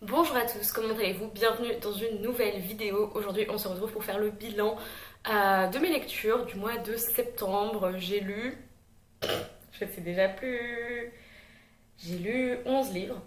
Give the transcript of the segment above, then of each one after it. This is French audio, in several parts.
Bonjour à tous, comment allez-vous? Bienvenue dans une nouvelle vidéo. Aujourd'hui on se retrouve pour faire le bilan de mes lectures du mois de septembre. J'ai lu, je sais déjà plus, j'ai lu 11 livres.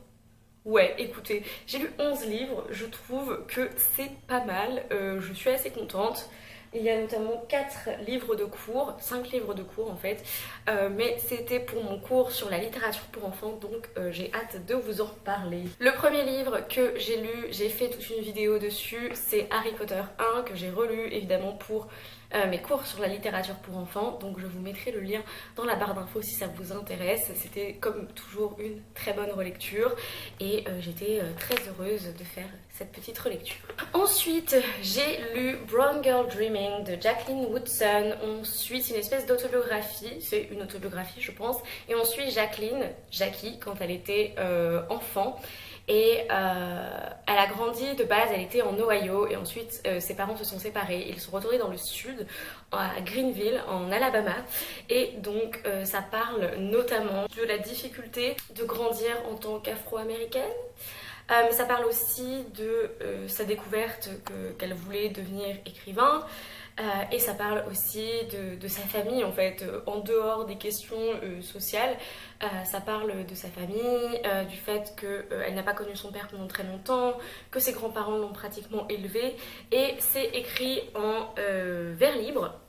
Ouais, écoutez, j'ai lu 11 livres, je trouve que c'est pas mal, je suis assez contente. Il y a notamment 4 livres de cours, 5 livres de cours en fait, mais c'était pour mon cours sur la littérature pour enfants, donc j'ai hâte de vous en parler. Le premier livre que j'ai lu, j'ai fait toute une vidéo dessus, c'est Harry Potter 1, que j'ai relu évidemment pour mes cours sur la littérature pour enfants, donc je vous mettrai le lien dans la barre d'infos si ça vous intéresse. C'était comme toujours une très bonne relecture et j'étais très heureuse de faire cette petite relecture. Ensuite, j'ai lu Brown Girl Dreaming de Jacqueline Woodson. On suit une espèce d'autobiographie, c'est une autobiographie je pense, et on suit Jackie, quand elle était enfant. Et elle a grandi de base, elle était en Ohio et ensuite ses parents se sont séparés. Ils sont retournés dans le sud, à Greenville, en Alabama. Et donc ça parle notamment de la difficulté de grandir en tant qu'afro-américaine. Mais ça parle aussi de sa découverte qu'elle voulait devenir écrivain. Et ça parle aussi de sa famille en fait, en dehors des questions sociales. Ça parle de sa famille, du fait qu'elle n'a pas connu son père pendant très longtemps, que ses grands-parents l'ont pratiquement élevée. Et c'est écrit en vers libre.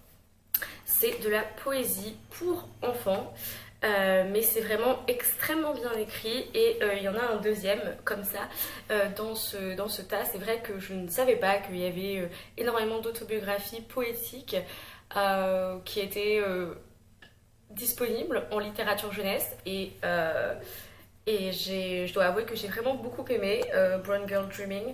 C'est de la poésie pour enfants. Mais c'est vraiment extrêmement bien écrit et il y en a un deuxième comme ça dans ce tas. C'est vrai que je ne savais pas qu'il y avait énormément d'autobiographies poétiques qui étaient disponibles en littérature jeunesse et je dois avouer que j'ai vraiment beaucoup aimé Brown Girl Dreaming.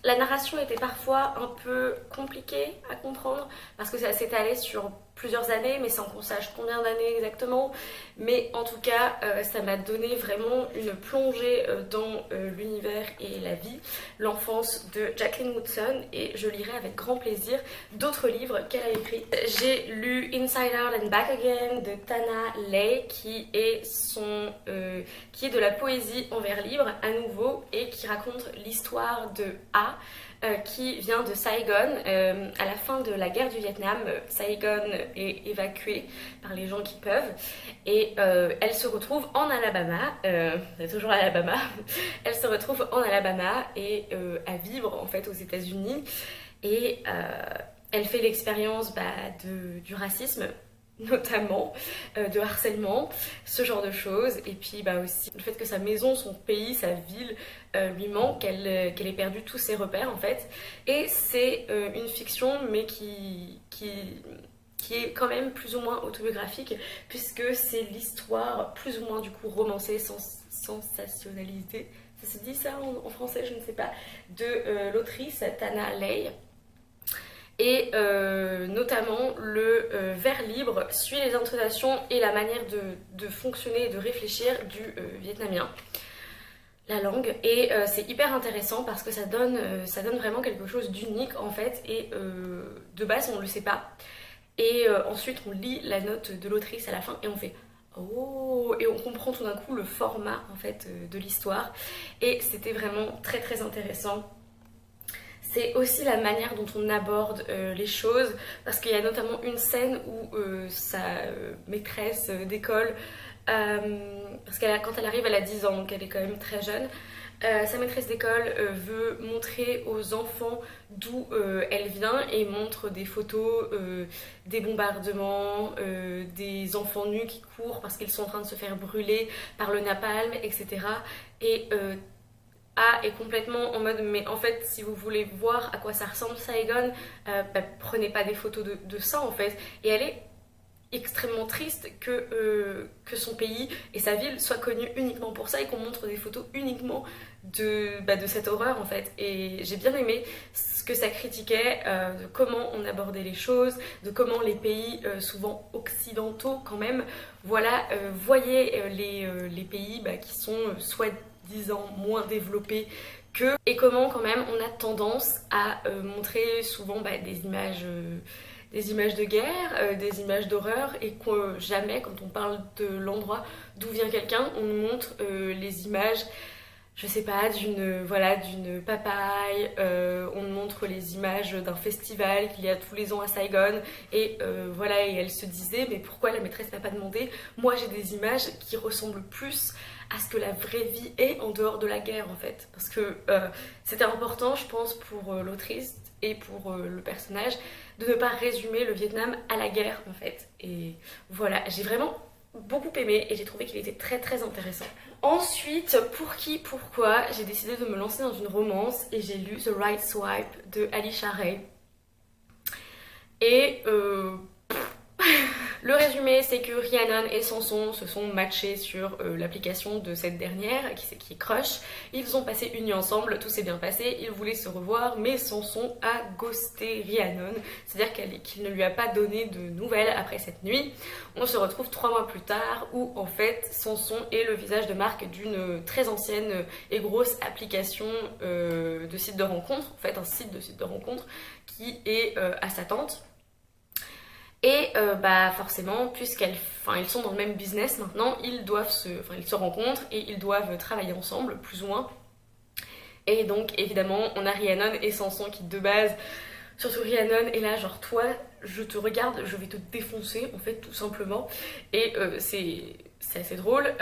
La narration était parfois un peu compliquée à comprendre parce que ça s'étalait sur plusieurs années, mais sans qu'on sache combien d'années exactement. Mais en tout cas, ça m'a donné vraiment une plongée dans l'univers et la vie, l'enfance de Jacqueline Woodson, et je lirai avec grand plaisir d'autres livres qu'elle a écrits. J'ai lu Inside Out and Back Again de Tana Ley, qui est de la poésie en vers libre à nouveau et qui raconte l'histoire de A, qui vient de Saigon. À la fin de la guerre du Vietnam, Saigon est évacuée par les gens qui peuvent et elle se retrouve en Alabama, c'est toujours l'Alabama, elle se retrouve en Alabama et à vivre en fait aux États-Unis et elle fait l'expérience du racisme notamment, de harcèlement, ce genre de choses, et puis aussi le fait que sa maison, son pays, sa ville lui manque, qu'elle ait perdu tous ses repères en fait, et c'est une fiction mais qui est quand même plus ou moins autobiographique, puisque c'est l'histoire plus ou moins du coup romancée, sensationnalisée, ça se dit ça en français, je ne sais pas, de l'autrice Tana Ley. Et notamment le vers libre suit les intonations et la manière de fonctionner et de réfléchir du vietnamien, la langue, et c'est hyper intéressant parce que ça donne vraiment quelque chose d'unique en fait, et de base on ne le sait pas, et ensuite on lit la note de l'autrice à la fin et on fait oh, et on comprend tout d'un coup le format en fait de l'histoire, et c'était vraiment très très intéressant. C'est aussi la manière dont on aborde les choses, parce qu'il y a notamment une scène où sa maîtresse d'école, parce quand elle arrive, elle a 10 ans, donc elle est quand même très jeune, sa maîtresse d'école veut montrer aux enfants d'où elle vient et montre des photos des bombardements, des enfants nus qui courent parce qu'ils sont en train de se faire brûler par le napalm, etc. Et A est complètement en mode mais en fait si vous voulez voir à quoi ça ressemble Saigon, prenez pas des photos de ça en fait, et elle est extrêmement triste que son pays et sa ville soient connus uniquement pour ça et qu'on montre des photos uniquement de cette horreur en fait, et j'ai bien aimé ce que ça critiquait, de comment on abordait les choses, de comment les pays souvent occidentaux quand même, voilà, voyaient les pays qui sont soit 10 ans moins développés qu'eux, et comment quand même on a tendance à montrer souvent des images de guerre, des images d'horreur, et que jamais quand on parle de l'endroit d'où vient quelqu'un, on nous montre les images je sais pas, d'une papaye, on montre les images d'un festival qu'il y a tous les ans à Saigon, et voilà, et elle se disait, mais pourquoi la maîtresse n'a pas demandé? Moi j'ai des images qui ressemblent plus à ce que la vraie vie est en dehors de la guerre en fait, parce que c'était important je pense pour l'autrice et pour le personnage de ne pas résumer le Vietnam à la guerre en fait, et voilà, j'ai vraiment beaucoup aimé et j'ai trouvé qu'il était très très intéressant. Ensuite, pour qui, pourquoi, j'ai décidé de me lancer dans une romance et j'ai lu The Right Swipe de Alisha Ray. Et le résumé, c'est que Rhiannon et Sanson se sont matchés sur l'application de cette dernière, qui est Crush. Ils ont passé une nuit ensemble, tout s'est bien passé, ils voulaient se revoir, mais Sanson a ghosté Rhiannon, c'est-à-dire qu'il ne lui a pas donné de nouvelles après cette nuit. On se retrouve 3 mois plus tard, où en fait Sanson est le visage de marque d'une très ancienne et grosse application de site de rencontre, en fait un site de rencontre qui est à sa tante. Et bah forcément, ils sont dans le même business maintenant, ils se rencontrent et ils doivent travailler ensemble, plus ou moins. Et donc évidemment, on a Rhiannon et Sanson qui de base, surtout Rhiannon, est là genre toi, je te regarde, je vais te défoncer en fait tout simplement. Et c'est assez drôle.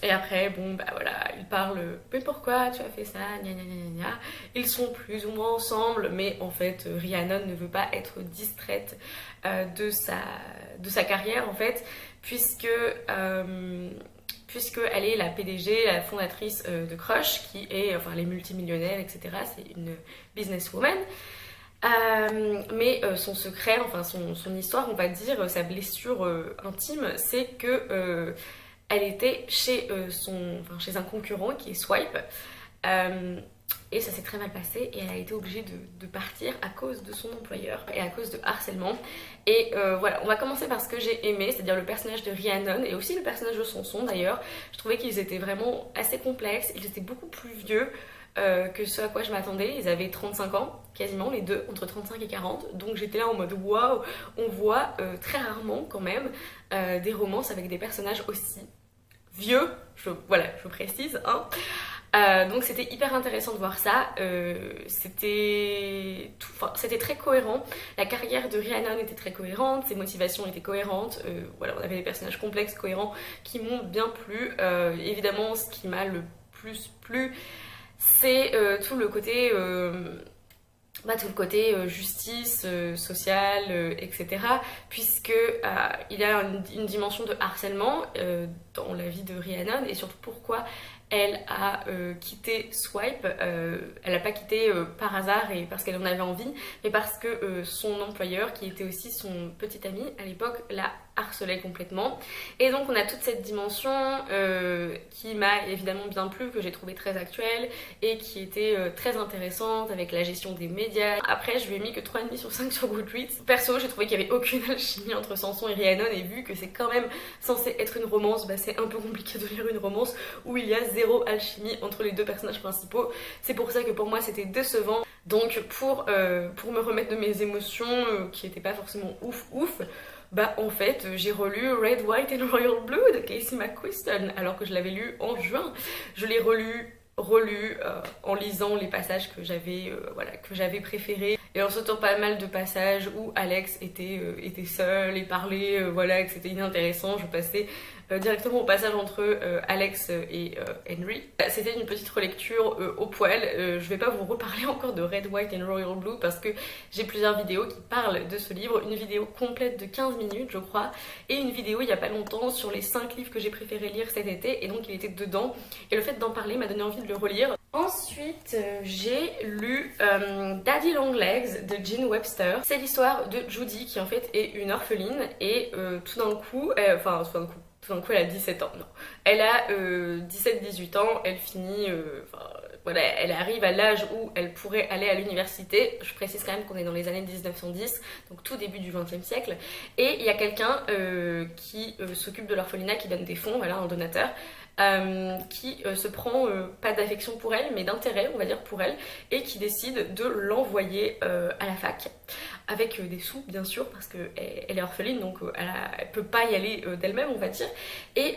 Et après, bon bah voilà, ils parlent, mais pourquoi tu as fait ça, gna gna gna gna. Ils sont plus ou moins ensemble, mais en fait Rhiannon ne veut pas être distraite de sa carrière en fait, puisque elle est la PDG, la fondatrice de Crush, qui est, enfin les multimillionnaires, etc. C'est une businesswoman. Mais son secret, enfin son histoire, on va dire, sa blessure intime, c'est que elle était chez un concurrent qui est Swipe. Et ça s'est très mal passé et elle a été obligée de partir à cause de son employeur et à cause de harcèlement. Et voilà, on va commencer par ce que j'ai aimé, c'est-à-dire le personnage de Rhiannon et aussi le personnage de Sanson d'ailleurs. Je trouvais qu'ils étaient vraiment assez complexes, ils étaient beaucoup plus vieux que ce à quoi je m'attendais. Ils avaient 35 ans, quasiment les deux, entre 35 et 40. Donc j'étais là en mode waouh, on voit très rarement quand même des romances avec des personnages aussi vieux, je précise, hein. Donc c'était hyper intéressant de voir ça, c'était très cohérent, la carrière de Rhiannon était très cohérente, ses motivations étaient cohérentes, voilà, on avait des personnages complexes, cohérents, qui m'ont bien plu. Évidemment ce qui m'a le plus plu, c'est tout le côté justice sociale, etc. Puisque il y a une dimension de harcèlement dans la vie de Rhiannon, et surtout pourquoi elle a quitté Swipe. Elle n'a pas quitté par hasard et parce qu'elle en avait envie, mais parce que son employeur, qui était aussi son petit ami à l'époque, l'a harcelait complètement. Et donc on a toute cette dimension qui m'a évidemment bien plu, que j'ai trouvé très actuelle et qui était très intéressante avec la gestion des médias. Après je lui ai mis que 3,5 sur 5 sur Goodreads. Perso j'ai trouvé qu'il n'y avait aucune alchimie entre Sanson et Rhiannon, et vu que c'est quand même censé être une romance, bah c'est un peu compliqué de lire une romance où il y a zéro alchimie entre les deux personnages principaux. C'est pour ça que pour moi c'était décevant. Donc pour me remettre de mes émotions qui n'étaient pas forcément ouf, bah en fait j'ai relu Red, White and Royal Blue de Casey McQuiston alors que je l'avais lu en juin. Je l'ai relu en lisant les passages que j'avais préférés, et en sautant pas mal de passages où Alex était seul et parlait, voilà, que c'était inintéressant. Je passais directement au passage entre Alex et Henry. C'était une petite relecture au poil. Je vais pas vous reparler encore de Red, White and Royal Blue parce que j'ai plusieurs vidéos qui parlent de ce livre, une vidéo complète de 15 minutes je crois, et une vidéo il y a pas longtemps sur les 5 livres que j'ai préféré lire cet été, et donc il était dedans, et le fait d'en parler m'a donné envie de le relire. Ensuite, j'ai lu Daddy Long Legs de Jean Webster. C'est l'histoire de Judy qui en fait est une orpheline, et tout d'un coup, elle a 17 ans, non. Elle a 17-18 ans, elle finit... voilà, elle arrive à l'âge où elle pourrait aller à l'université. Je précise quand même qu'on est dans les années 1910, donc tout début du XXe siècle. Et il y a quelqu'un qui s'occupe de l'orphelinat, qui donne des fonds, voilà, un donateur, qui se prend pas d'affection pour elle, mais d'intérêt, on va dire, pour elle, et qui décide de l'envoyer à la fac. Avec des sous bien sûr, parce qu'elle est orpheline, donc elle peut pas y aller d'elle-même, on va dire. Et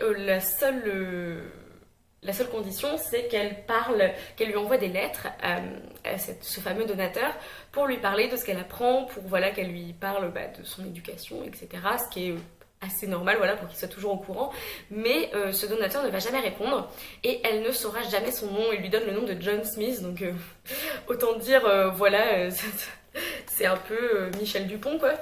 La seule condition, c'est qu'elle lui envoie des lettres à ce fameux donateur pour lui parler de ce qu'elle apprend, pour voilà, qu'elle lui parle de son éducation, etc. Ce qui est assez normal, voilà, pour qu'il soit toujours au courant. Mais ce donateur ne va jamais répondre et elle ne saura jamais son nom. Il lui donne le nom de John Smith, donc autant dire, voilà, c'est un peu Michel Dupont, quoi.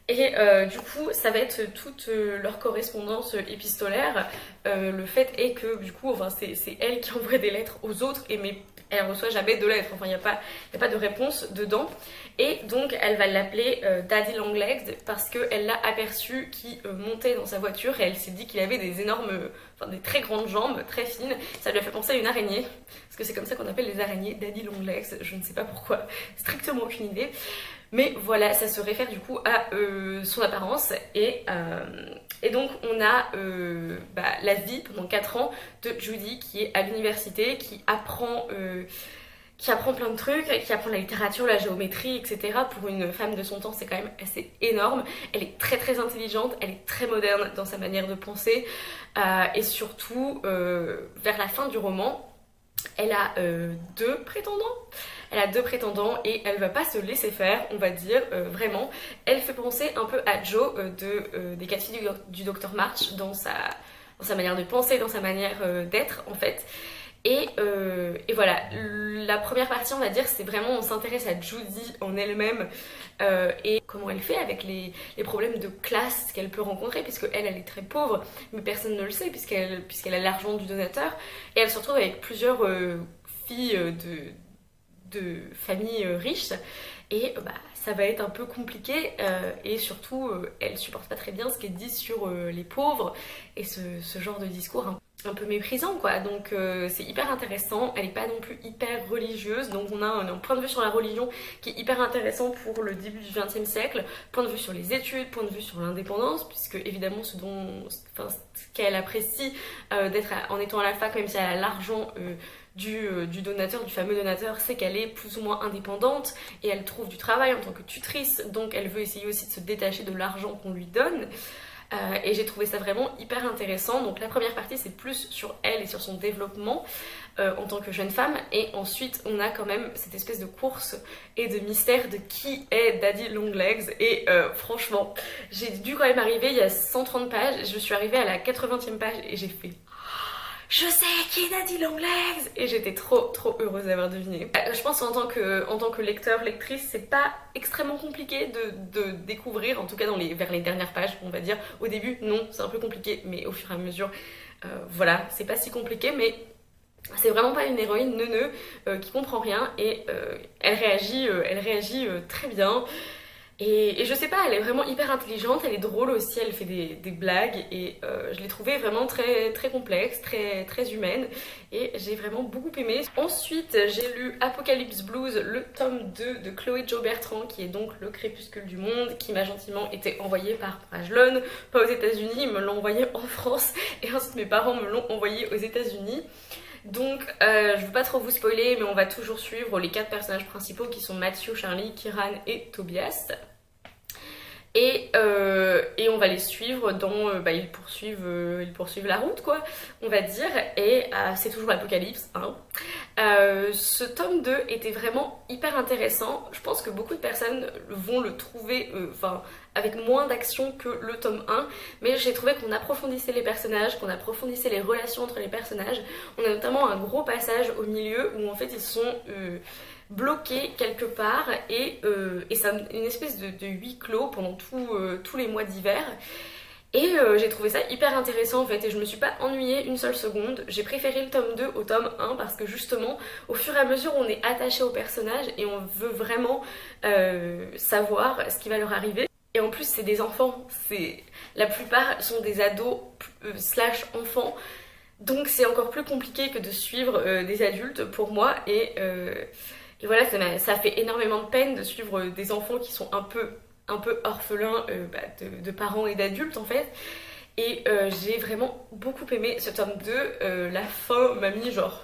Et du coup, ça va être toute leur correspondance épistolaire. Le fait est que du coup, enfin, c'est elle qui envoie des lettres aux autres, mais elle reçoit jamais de lettres. Enfin, il n'y a pas de réponse dedans. Et donc, elle va l'appeler Daddy Longlegs parce qu'elle l'a aperçu qui montait dans sa voiture et elle s'est dit qu'il avait des énormes, enfin des très grandes jambes, très fines. Ça lui a fait penser à une araignée, parce que c'est comme ça qu'on appelle les araignées, Daddy Longlegs. Je ne sais pas pourquoi, strictement aucune idée. Mais voilà, ça se réfère du coup à son apparence et donc on a la vie pendant 4 ans de Judy qui est à l'université, qui apprend plein de trucs, qui apprend la littérature, la géométrie, etc. Pour une femme de son temps, c'est quand même assez énorme. Elle est très très intelligente, elle est très moderne dans sa manière de penser et surtout vers la fin du roman, elle a 2 prétendants. Elle a 2 prétendants et elle va pas se laisser faire, on va dire, vraiment. Elle fait penser un peu à Joe des 4 filles du Dr March dans sa manière de penser, dans sa manière d'être en fait. Et voilà, la première partie, on va dire, c'est vraiment, on s'intéresse à Judy en elle-même et comment elle fait avec les problèmes de classe qu'elle peut rencontrer, puisque elle est très pauvre, mais personne ne le sait, puisqu'elle a l'argent du donateur. Et elle se retrouve avec plusieurs filles de familles riches. Et ça va être un peu compliqué et surtout, elle supporte pas très bien ce qui est dit sur les pauvres et ce genre de discours un peu méprisant quoi, donc c'est hyper intéressant. Elle est pas non plus hyper religieuse, donc on a un point de vue sur la religion qui est hyper intéressant pour le début du XXe siècle, point de vue sur les études, point de vue sur l'indépendance, puisque évidemment ce qu'elle apprécie d'être en étant à la fac, même si elle a l'argent du donateur, du fameux donateur, c'est qu'elle est plus ou moins indépendante et elle trouve du travail en tant que tutrice, donc elle veut essayer aussi de se détacher de l'argent qu'on lui donne. Et j'ai trouvé ça vraiment hyper intéressant. Donc la première partie c'est plus sur elle et sur son développement en tant que jeune femme, et ensuite on a quand même cette espèce de course et de mystère de qui est Daddy Longlegs. Et franchement j'ai dû quand même arriver, il y a 130 pages, je suis arrivée à la 80e page et j'ai fait je sais qui est Daddy Longlegs, et j'étais trop heureuse d'avoir deviné. Je pense en tant que lecteur, lectrice, c'est pas extrêmement compliqué de découvrir, en tout cas vers les dernières pages, on va dire. Au début, non, c'est un peu compliqué, mais au fur et à mesure, voilà, c'est pas si compliqué, mais c'est vraiment pas une héroïne neuneu qui comprend rien, et elle réagit très bien. Et je sais pas, elle est vraiment hyper intelligente, elle est drôle aussi, elle fait des blagues, et je l'ai trouvée vraiment très, très complexe, très, très humaine, et j'ai vraiment beaucoup aimé. Ensuite, j'ai lu Apocalypse Blues, le tome 2 de Chloé Jo Bertrand, qui est donc le crépuscule du monde, qui m'a gentiment été envoyé par Pagelone, pas aux États-Unis, ils me l'ont envoyé en France, et ensuite mes parents me l'ont envoyé aux États-Unis. Donc je veux pas trop vous spoiler, mais on va toujours suivre les 4 personnages principaux qui sont Matthew, Charlie, Kiran et Tobias. Et on va les suivre dans... ils poursuivent la route quoi, on va dire. Et c'est toujours l'Apocalypse hein. Ce tome 2 était vraiment hyper intéressant. Je pense que beaucoup de personnes vont le trouver avec moins d'action que le tome 1, mais j'ai trouvé qu'on approfondissait les personnages, qu'on approfondissait les relations entre les personnages. On a notamment un gros passage au milieu où en fait ils sont bloqués quelque part, et c'est une espèce de huis clos pendant tous les mois d'hiver. Et j'ai trouvé ça hyper intéressant en fait, et je me suis pas ennuyée une seule seconde. J'ai préféré le tome 2 au tome 1 parce que justement au fur et à mesure on est attaché aux personnages et on veut vraiment savoir ce qui va leur arriver. Et en plus c'est des enfants, la plupart sont des ados slash enfants, donc c'est encore plus compliqué que de suivre des adultes pour moi. Et voilà, ça fait énormément de peine de suivre des enfants qui sont un peu orphelins de parents et d'adultes en fait. Et j'ai vraiment beaucoup aimé ce tome 2. La fin m'a mis genre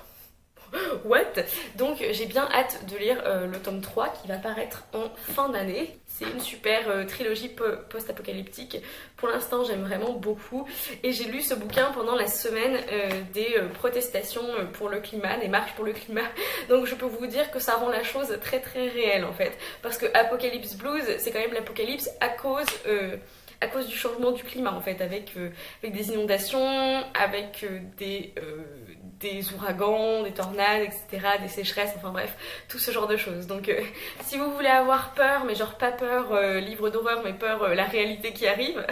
what. Donc j'ai bien hâte de lire le tome 3 qui va paraître en fin d'année. C'est une super trilogie post-apocalyptique. Pour l'instant, j'aime vraiment beaucoup. Et j'ai lu ce bouquin pendant la semaine des protestations pour le climat, des marches pour le climat. Donc je peux vous dire que ça rend la chose très très réelle en fait. Parce que Apocalypse Blues, c'est quand même l'apocalypse à cause du changement du climat en fait, avec des inondations, avec des ouragans, des tornades, etc., des sécheresses, enfin bref, tout ce genre de choses. Donc si vous voulez avoir peur, mais genre pas peur livre d'horreur, mais peur la réalité qui arrive,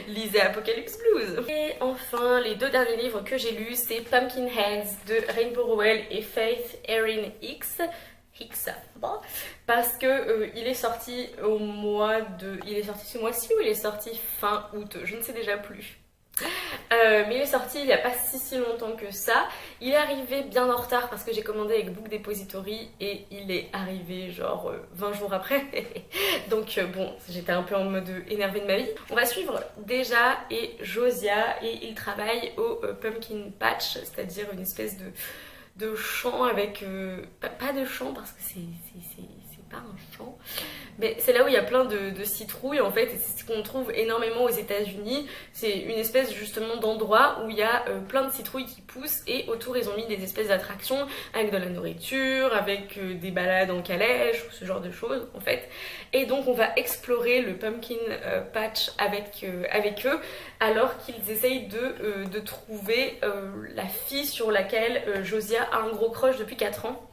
lisez Apocalypse Blues. Et enfin, les 2 derniers livres que j'ai lus, c'est Pumpkinheads de Rainbow Rowell et Faith Erin Hicks, parce que il est sorti il est sorti ce mois-ci ou il est sorti fin août, je ne sais déjà plus. Mais il est sorti il n'y a pas si longtemps que ça. Il est arrivé bien en retard parce que j'ai commandé avec Book Depository et il est arrivé genre 20 jours après. Donc bon, j'étais un peu en mode énervée de ma vie. On va suivre Deja et Josia et ils travaillent au Pumpkin Patch, c'est-à-dire une espèce de champ avec... pas de champ parce que c'est pas un champ, mais c'est là où il y a plein de citrouilles en fait, et c'est ce qu'on trouve énormément aux États-Unis. C'est une espèce justement d'endroit où il y a plein de citrouilles qui poussent, et autour ils ont mis des espèces d'attractions avec de la nourriture, avec des balades en calèche, ce genre de choses en fait. Et donc on va explorer le Pumpkin Patch avec eux, alors qu'ils essayent de trouver la fille sur laquelle Josia a un gros crush depuis 4 ans.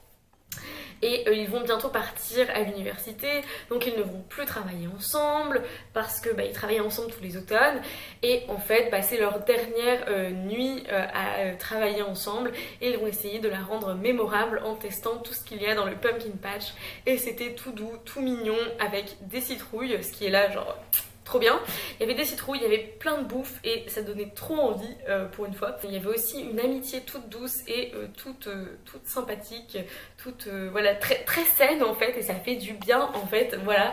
Et ils vont bientôt partir à l'université, donc ils ne vont plus travailler ensemble parce que ils travaillent ensemble tous les automnes, et en fait c'est leur dernière nuit à travailler ensemble, et ils vont essayer de la rendre mémorable en testant tout ce qu'il y a dans le Pumpkin Patch. Et c'était tout doux, tout mignon, avec des citrouilles, ce qui est là genre... trop bien. Il y avait des citrouilles, il y avait plein de bouffe et ça donnait trop envie pour une fois. Il y avait aussi une amitié toute douce et toute sympathique, toute voilà, très saine en fait, et ça fait du bien en fait, voilà.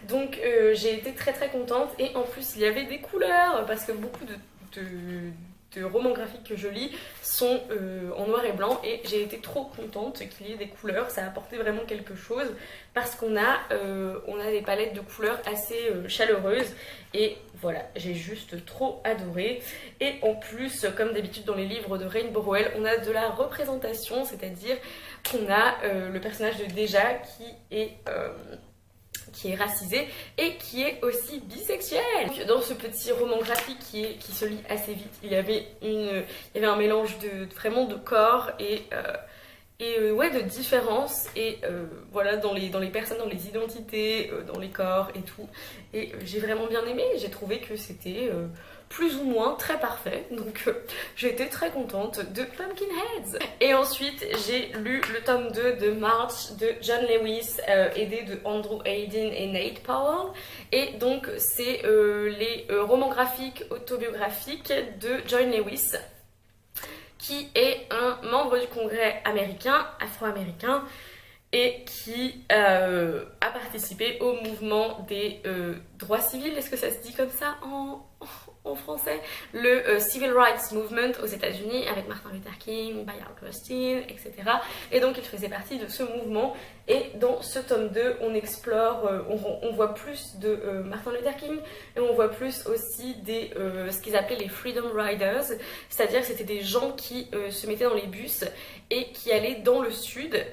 Donc j'ai été très contente, et en plus il y avait des couleurs parce que beaucoup de romans graphiques que je lis sont en noir et blanc, et j'ai été trop contente qu'il y ait des couleurs. Ça a apporté vraiment quelque chose parce qu'on a des palettes de couleurs assez chaleureuses, et voilà, j'ai juste trop adoré. Et en plus, comme d'habitude dans les livres de Rainbow Rowell, on a de la représentation, c'est-à-dire qu'on a le personnage de Deja qui est racisé et qui est aussi bisexuel. Dans ce petit roman graphique qui se lit assez vite, il y avait un mélange vraiment de corps et ouais, de différences, et voilà, dans les personnes, dans les identités, dans les corps et tout. Et j'ai vraiment bien aimé, j'ai trouvé que c'était plus ou moins très parfait, donc j'ai été très contente de Pumpkinheads. Et ensuite j'ai lu le tome 2 de March de John Lewis, aidé de Andrew Hayden et Nate Powell, et donc c'est les romans graphiques autobiographiques de John Lewis, qui est un membre du Congrès américain, afro-américain, et qui a participé au mouvement des droits civils. Est-ce que ça se dit comme ça en français? Le Civil Rights Movement aux États-Unis, avec Martin Luther King, Bayard Rustin, etc. Et donc il faisait partie de ce mouvement. Et dans ce tome 2, on explore, on voit plus de Martin Luther King, et on voit plus aussi ce qu'ils appelaient les Freedom Riders, c'est-à-dire que c'était des gens qui se mettaient dans les bus et qui allaient dans le sud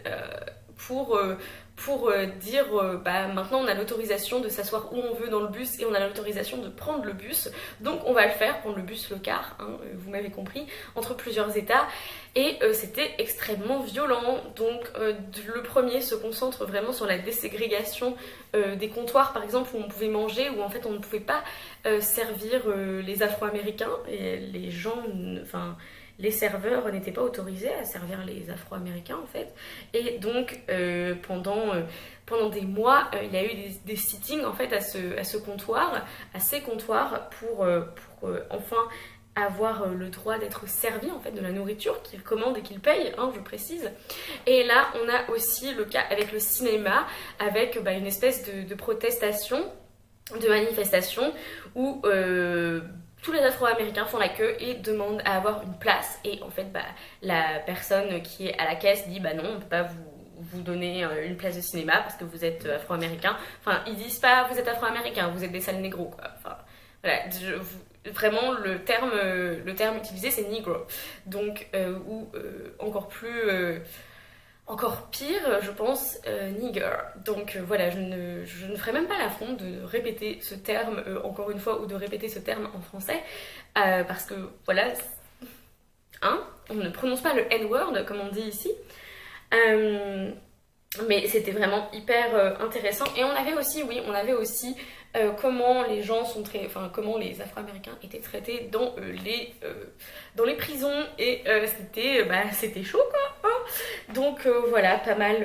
pour dire maintenant on a l'autorisation de s'asseoir où on veut dans le bus, et on a l'autorisation de prendre le bus, donc on va le faire, prendre le bus, le car, hein, vous m'avez compris, entre plusieurs états. Et c'était extrêmement violent. Donc le premier se concentre vraiment sur la déségrégation des comptoirs par exemple, où on pouvait manger, où en fait on ne pouvait pas servir les Afro-Américains, et les gens, enfin les serveurs n'étaient pas autorisés à servir les Afro-Américains en fait. Et donc pendant des mois, il y a eu des sittings en fait à ces comptoirs pour enfin avoir le droit d'être servi en fait de la nourriture qu'ils commandent et qu'ils payent, hein, je précise. Et là on a aussi le cas avec le cinéma, avec une espèce de protestation, de manifestation, où tous les Afro-Américains font la queue et demandent à avoir une place. Et en fait, bah, la personne qui est à la caisse dit bah non, on peut pas vous donner une place de cinéma parce que vous êtes Afro-Américain. Enfin, ils disent pas vous êtes Afro-Américain, vous êtes des sales négros quoi. Enfin, voilà, vraiment le terme utilisé c'est negro. Donc, ou encore pire, je pense, nigger. Donc voilà, je ne ferai même pas l'affront de répéter ce terme encore une fois ou de répéter ce terme en français parce que voilà, hein, on ne prononce pas le N-word comme on dit ici. Mais c'était vraiment hyper intéressant. Et on avait aussi, oui, on avait aussi comment les gens sont enfin comment les Afro-Américains étaient traités dans les prisons et c'était chaud quoi. Hein. Donc voilà, pas mal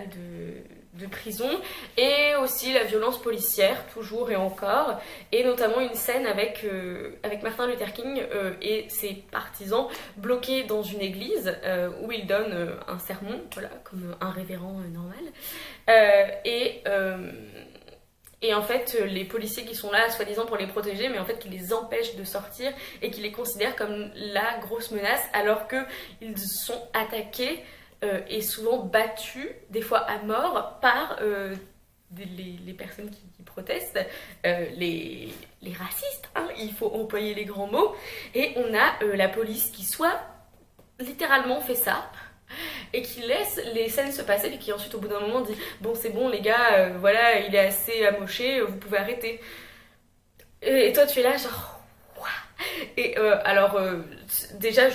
de prisons et aussi la violence policière toujours et encore et notamment une scène avec Martin Luther King et ses partisans bloqués dans une église où il donne un sermon, voilà, comme un révérend normal et en fait, les policiers qui sont là, soi-disant pour les protéger, mais en fait qui les empêchent de sortir et qui les considèrent comme la grosse menace, alors qu'ils sont attaqués et souvent battus, des fois à mort, par les personnes qui protestent, les racistes, hein, il faut employer les grands mots. Et on a la police qui soit littéralement fait ça, et qui laisse les scènes se passer et qui ensuite au bout d'un moment dit bon c'est bon les gars voilà il est assez amoché vous pouvez arrêter et toi tu es là genre Ouah. Et déjà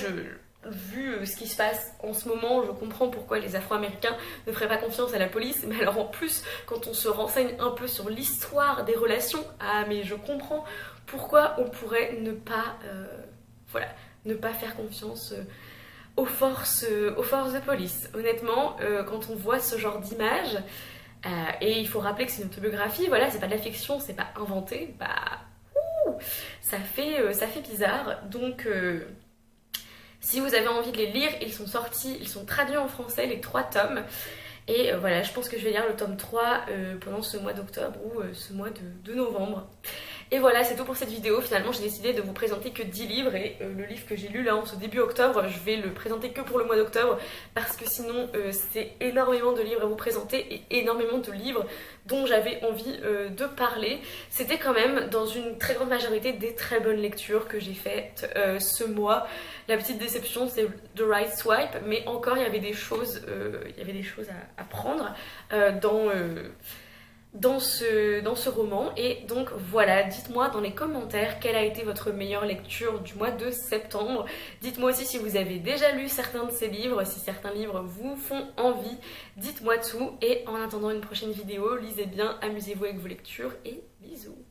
vu ce qui se passe en ce moment je comprends pourquoi les Afro-Américains ne feraient pas confiance à la police mais alors en plus quand on se renseigne un peu sur l'histoire des relations mais je comprends pourquoi on pourrait ne pas ne pas faire confiance aux forces de police. Honnêtement, quand on voit ce genre d'image, et il faut rappeler que c'est une autobiographie, voilà, c'est pas de la fiction, c'est pas inventé, ça fait bizarre. Donc, si vous avez envie de les lire, ils sont traduits en français, les 3 tomes. Et voilà, je pense que je vais lire le tome 3 pendant ce mois d'octobre ou ce mois de novembre. Et voilà, c'est tout pour cette vidéo. Finalement, j'ai décidé de vous présenter que 10 livres et le livre que j'ai lu là en ce début octobre, je vais le présenter que pour le mois d'octobre parce que sinon, c'est énormément de livres à vous présenter et énormément de livres dont j'avais envie de parler. C'était quand même, dans une très grande majorité, des très bonnes lectures que j'ai faites ce mois. La petite déception, c'est The Right Swipe, mais encore, il y avait des choses à prendre dans ce roman. Et donc voilà, dites-moi dans les commentaires quelle a été votre meilleure lecture du mois de septembre. Dites-moi aussi si vous avez déjà lu certains de ces livres, si certains livres vous font envie. Dites-moi tout et en attendant une prochaine vidéo, lisez bien, amusez-vous avec vos lectures et bisous.